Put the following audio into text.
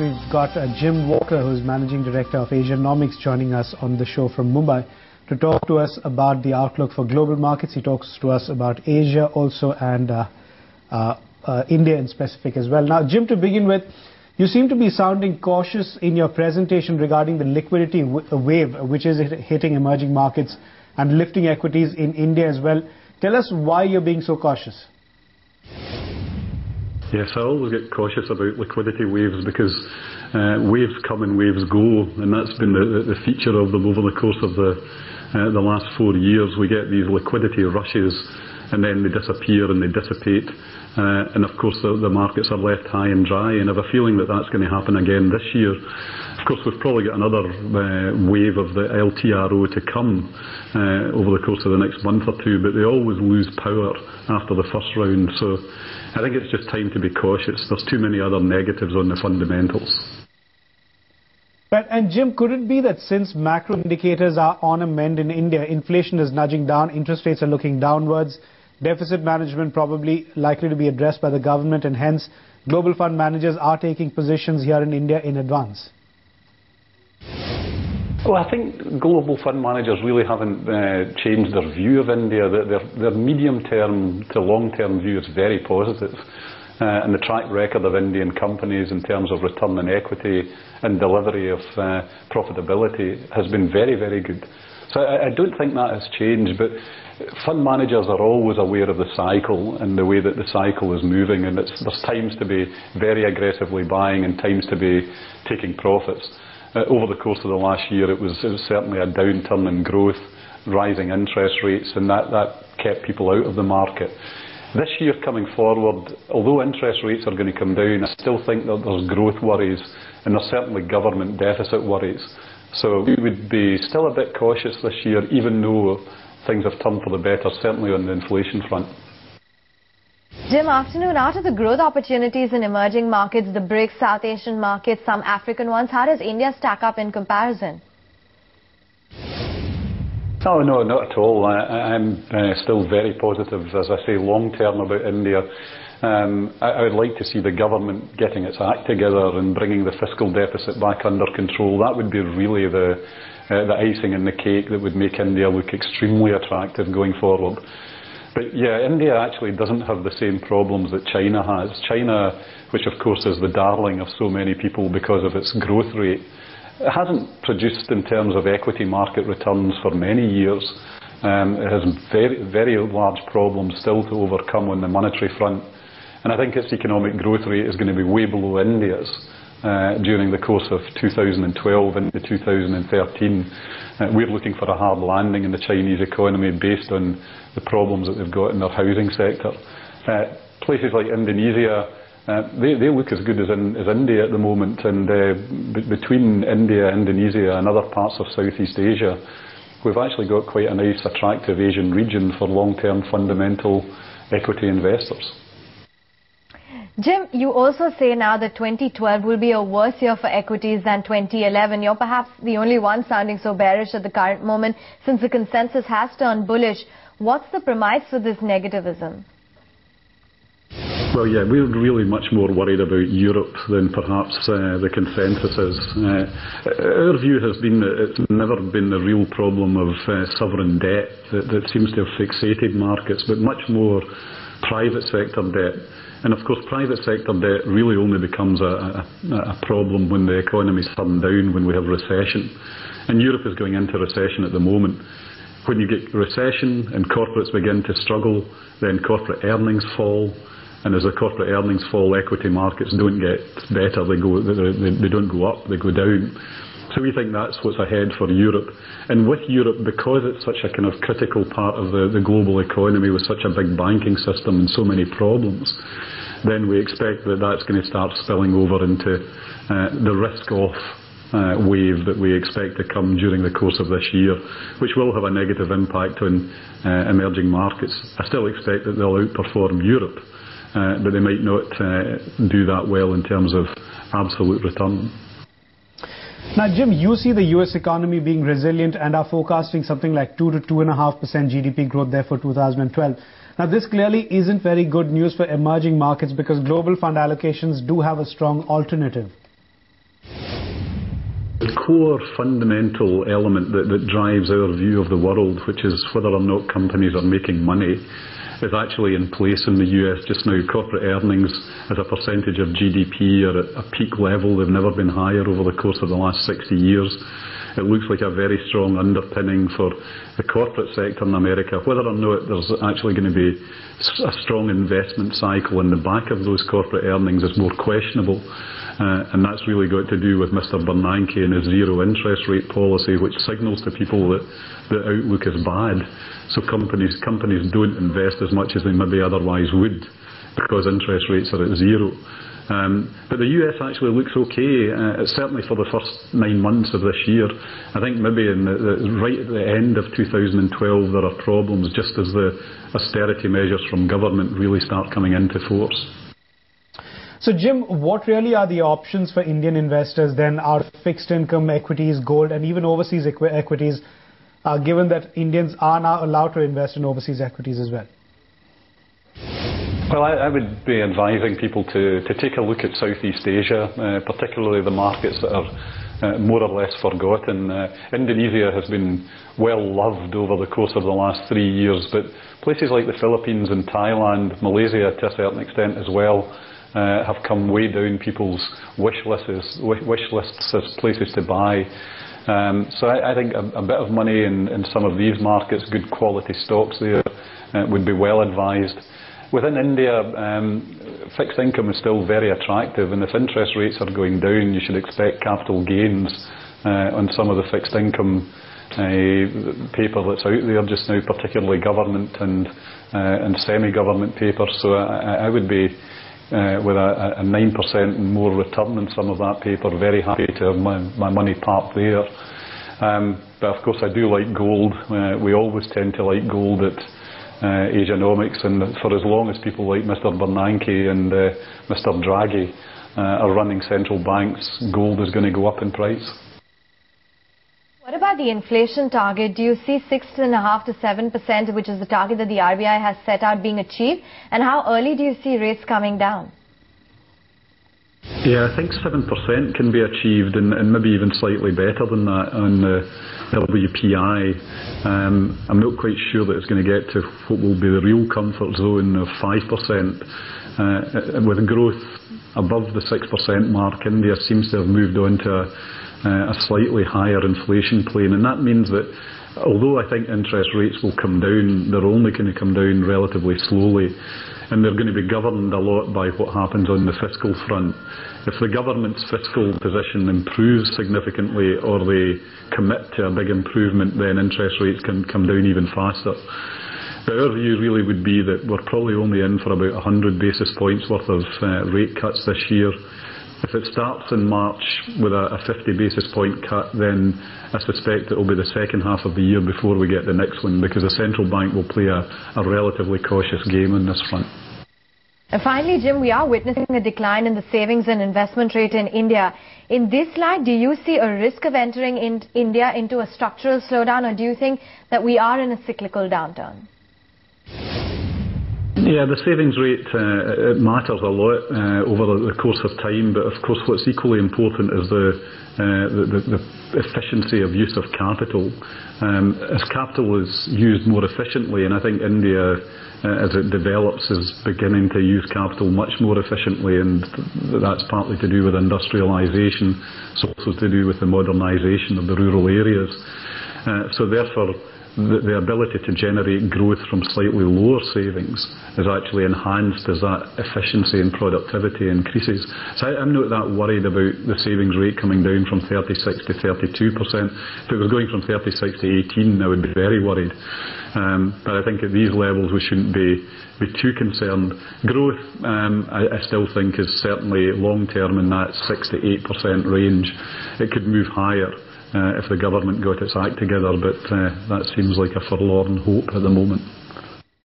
We've got Jim Walker, who's Managing Director of Asianomics, joining us on the show from Mumbai to talk to us about the outlook for global markets. He talks to us about Asia also and India in specific as well. Now, Jim, to begin with, you seem to be sounding cautious in your presentation regarding the liquidity wave which is hitting emerging markets and lifting equities in India as well. Tell us why you're being so cautious. Yes, I always get cautious about liquidity waves because waves come and waves go, and that's been the feature of them over the course of the last 4 years. We get these liquidity rushes and then they disappear and they dissipate, and of course the markets are left high and dry, and I have a feeling that that's going to happen again this year. Of course, we've probably got another wave of the LTRO to come over the course of the next month or two, but they always lose power after the first round. So I think it's just time to be cautious. There's too many other negatives on the fundamentals. But, and Jim, could it be that since macro indicators are on a mend in India, inflation is nudging down, interest rates are looking downwards, deficit management probably likely to be addressed by the government, and hence global fund managers are taking positions here in India in advance? Well, I think global fund managers really haven't changed their view of India. Their medium-term to long-term view is very positive. And the track record of Indian companies in terms of return on equity and delivery of profitability has been very, very good. So I don't think that has changed, but fund managers are always aware of the cycle and the way that the cycle is moving, and there's times to be very aggressively buying and times to be taking profits. Over the course of the last year, it was certainly a downturn in growth, rising interest rates, and that kept people out of the market. This year coming forward, although interest rates are going to come down, I still think that there's growth worries and there's certainly government deficit worries. So we would be still a bit cautious this year, even though things have turned for the better, certainly on the inflation front. Jim, afternoon. Out of the growth opportunities in emerging markets, the BRICS, South Asian markets, some African ones, how does India stack up in comparison? Oh, no, not at all. I'm still very positive, as I say, long-term about India. I would like to see the government getting its act together and bringing the fiscal deficit back under control. That would be really the icing in the cake that would make India look extremely attractive going forward. But yeah, India actually doesn't have the same problems that China has. China, which of course is the darling of so many people because of its growth rate, it hasn't produced in terms of equity market returns for many years. It has very, very large problems still to overcome on the monetary front. And I think its economic growth rate is going to be way below India's during the course of 2012 into 2013. We're looking for a hard landing in the Chinese economy based on the problems that they've got in their housing sector. Places like Indonesia, they look as good as India at the moment, and between India, Indonesia and other parts of Southeast Asia, we've actually got quite a nice, attractive Asian region for long-term fundamental equity investors. Jim, you also say now that 2012 will be a worse year for equities than 2011. You're perhaps the only one sounding so bearish at the current moment, since the consensus has turned bullish. What's the premise for this negativism? Well, yeah, we're really much more worried about Europe than perhaps the consensus is. Our view has been that it's never been the real problem of sovereign debt that seems to have fixated markets, but much more private sector debt. And of course, private sector debt really only becomes a problem when the economy's turned down, when we have recession. And Europe is going into recession at the moment. When you get recession and corporates begin to struggle, then corporate earnings fall. And as the corporate earnings fall, equity markets don't get better. They don't go up, they go down. So we think that's what's ahead for Europe. And with Europe, because it's such a kind of critical part of the global economy with such a big banking system and so many problems, then we expect that that's going to start spilling over into the risk-off wave that we expect to come during the course of this year, which will have a negative impact on emerging markets. I still expect that they'll outperform Europe, but they might not do that well in terms of absolute return. Now, Jim, you see the US economy being resilient and are forecasting something like 2 to 2.5% GDP growth there for 2012. Now, this clearly isn't very good news for emerging markets because global fund allocations do have a strong alternative. core fundamental element that drives our view of the world, which is whether or not companies are making money, is actually in place in the US just now. Corporate earnings as a percentage of GDP are at a peak level. They've never been higher over the course of the last 60 years. It looks like a very strong underpinning for the corporate sector in America. Whether or not there's actually going to be a strong investment cycle in the back of those corporate earnings is more questionable. And that's really got to do with Mr. Bernanke and his zero interest rate policy, which signals to people that the outlook is bad. So companies don't invest as much as they maybe otherwise would because interest rates are at zero. But the US actually looks okay, certainly for the first 9 months of this year. I think maybe right at the end of 2012 there are problems just as the austerity measures from government really start coming into force. So Jim, what really are the options for Indian investors then out of fixed income equities, gold and even overseas equities, given that Indians are now allowed to invest in overseas equities as well? Well, I would be advising people to take a look at Southeast Asia, particularly the markets that are more or less forgotten. Indonesia has been well loved over the course of the last 3 years, but places like the Philippines and Thailand, Malaysia to a certain extent as well, have come way down people's wish lists as places to buy. So I think a bit of money in some of these markets, good quality stocks there, would be well advised. Within India, fixed income is still very attractive, and if interest rates are going down, you should expect capital gains on some of the fixed income paper that's out there just now, particularly government and semi-government paper. So I would be with a 9% and more return in some of that paper, very happy to have my money parked there. But of course I do like gold. We always tend to like gold at Asianomics, and for as long as people like Mr. Bernanke and Mr. Draghi are running central banks, gold is going to go up in price. What about the inflation target? Do you see 6.5% to 7%, which is the target that the RBI has set out, being achieved? And how early do you see rates coming down? Yeah, I think 7% can be achieved, and maybe even slightly better than that on the WPI. I'm not quite sure that it's going to get to what will be the real comfort zone of 5%. With growth above the 6% mark, India seems to have moved on to a slightly higher inflation plane, and that means that although I think interest rates will come down, they're only going to come down relatively slowly, and they're going to be governed a lot by what happens on the fiscal front. If the government's fiscal position improves significantly, or they commit to a big improvement, then interest rates can come down even faster. But our view really would be that we're probably only in for about 100 basis points worth of rate cuts this year. If it starts in March with a 50 basis point cut, then I suspect it will be the second half of the year before we get the next one, because the central bank will play a relatively cautious game on this front. And finally, Jim, we are witnessing a decline in the savings and investment rate in India. In this light, do you see a risk of entering India into a structural slowdown, or do you think that we are in a cyclical downturn? Yeah, the savings rate it matters a lot over the course of time, but of course what's equally important is the efficiency of use of capital. As capital is used more efficiently, and I think India, as it develops, is beginning to use capital much more efficiently, and that's partly to do with industrialisation. It's also to do with the modernisation of the rural areas. So therefore, the ability to generate growth from slightly lower savings is actually enhanced as that efficiency and productivity increases. So I'm not that worried about the savings rate coming down from 36 to 32%. If it was going from 36 to 18, I would be very worried. But I think at these levels we shouldn't be too concerned. Growth, I still think, is certainly long-term in that 6 to 8% range. It could move higher if the government got its act together, but that seems like a forlorn hope at the moment.